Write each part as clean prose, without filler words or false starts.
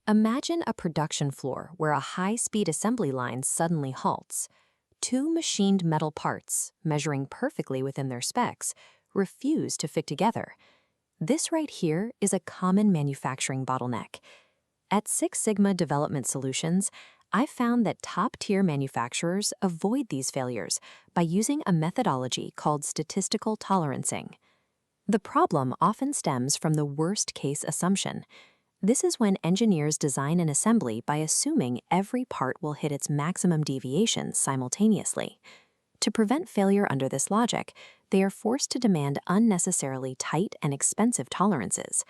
Imagine a production floor where a high-speed assembly line suddenly halts. Two machined metal parts, measuring perfectly within their specs, refuse to fit together. This right here is a common manufacturing bottleneck. At Six Sigma Development Solutions, I've found that top-tier manufacturers avoid these failures by using a methodology called statistical tolerancing. The problem often stems from the worst-case assumption. This is when engineers design an assembly by assuming every part will hit its maximum deviation simultaneously. To prevent failure under this logic, they are forced to demand unnecessarily tight and expensive tolerances.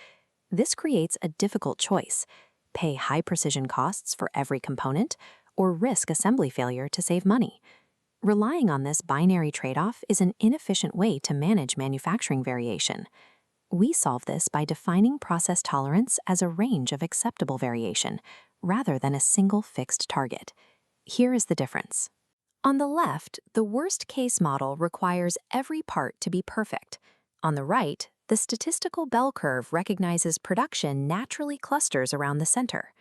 This creates a difficult choice: pay high-precision costs for every component, or risk assembly failure to save money. Relying on this binary trade-off is an inefficient way to manage manufacturing variation. We solve this by defining process tolerance as a range of acceptable variation, rather than a single fixed target. Here is the difference. On the left, the worst-case model requires every part to be perfect. On the right, the statistical bell curve recognizes production naturally clusters around the center.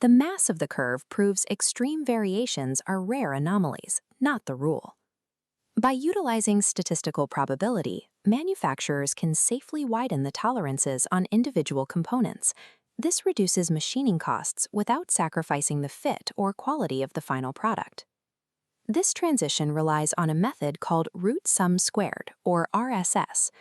The mass of the curve proves extreme variations are rare anomalies, not the rule. By utilizing statistical probability, manufacturers can safely widen the tolerances on individual components. This reduces machining costs without sacrificing the fit or quality of the final product. This transition relies on a method called root sum squared, or RSS.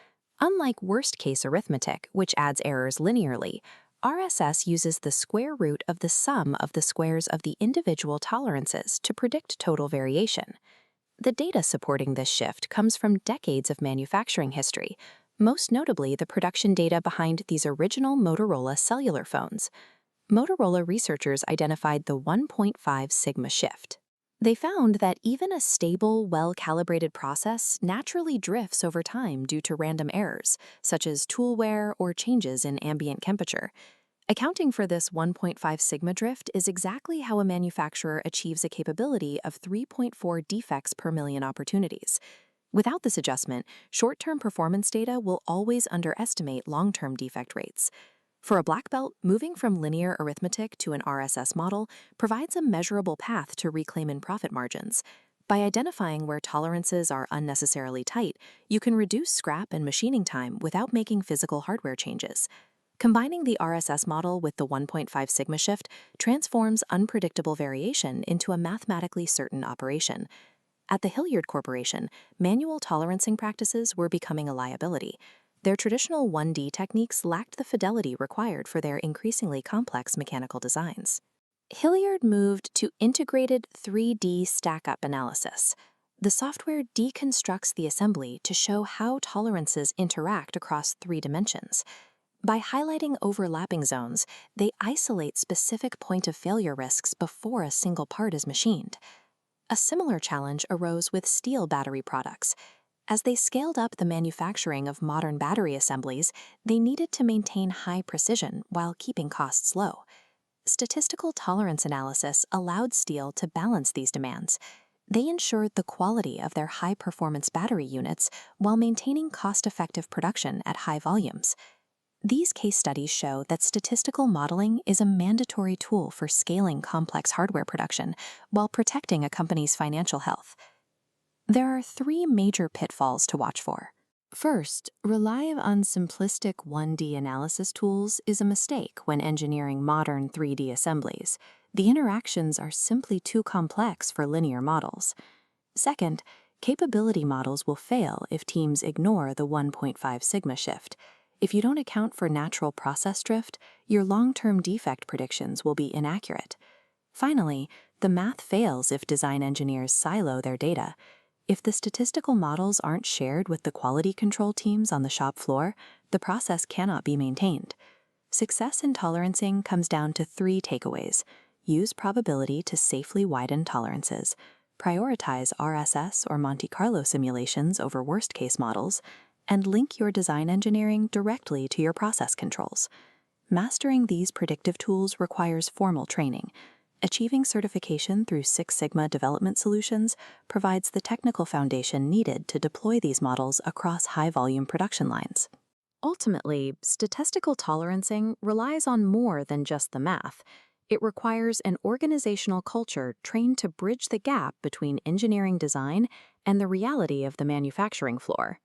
Unlike worst-case arithmetic, which adds errors linearly, RSS uses the square root of the sum of the squares of the individual tolerances to predict total variation. The data supporting this shift comes from decades of manufacturing history, most notably the production data behind these original Motorola cellular phones. Motorola researchers identified the 1.5 sigma shift. They found that even a stable, well-calibrated process naturally drifts over time due to random errors, such as tool wear or changes in ambient temperature. Accounting for this 1.5 sigma drift is exactly how a manufacturer achieves a capability of 3.4 defects per million opportunities. Without this adjustment, short-term performance data will always underestimate long-term defect rates. For a black belt, moving from linear arithmetic to an RSS model provides a measurable path to reclaim in profit margins. By identifying where tolerances are unnecessarily tight, you can reduce scrap and machining time without making physical hardware changes. Combining the RSS model with the 1.5 sigma shift transforms unpredictable variation into a mathematically certain operation. At the Hilliard Corporation, manual tolerancing practices were becoming a liability. Their traditional 1D techniques lacked the fidelity required for their increasingly complex mechanical designs. Hilliard moved to integrated 3D stack-up analysis. The software deconstructs the assembly to show how tolerances interact across 3 dimensions. By highlighting overlapping zones, they isolate specific point-of-failure risks before a single part is machined. A similar challenge arose with steel battery products. As they scaled up the manufacturing of modern battery assemblies, they needed to maintain high precision while keeping costs low. Statistical tolerance analysis allowed steel to balance these demands. They ensured the quality of their high-performance battery units while maintaining cost-effective production at high volumes. These case studies show that statistical modeling is a mandatory tool for scaling complex hardware production while protecting a company's financial health. There are 3 major pitfalls to watch for. First, relying on simplistic 1D analysis tools is a mistake when engineering modern 3D assemblies. The interactions are simply too complex for linear models. Second, capability models will fail if teams ignore the 1.5 sigma shift. If you don't account for natural process drift, your long-term defect predictions will be inaccurate. Finally, the math fails if design engineers silo their data. If the statistical models aren't shared with the quality control teams on the shop floor, the process cannot be maintained. Success in tolerancing comes down to 3 takeaways. Use probability to safely widen tolerances. Prioritize RSS or Monte Carlo simulations over worst-case models, and link your design engineering directly to your process controls. Mastering these predictive tools requires formal training. Achieving certification through Six Sigma Development Solutions provides the technical foundation needed to deploy these models across high-volume production lines. Ultimately, statistical tolerancing relies on more than just the math. It requires an organizational culture trained to bridge the gap between engineering design and the reality of the manufacturing floor.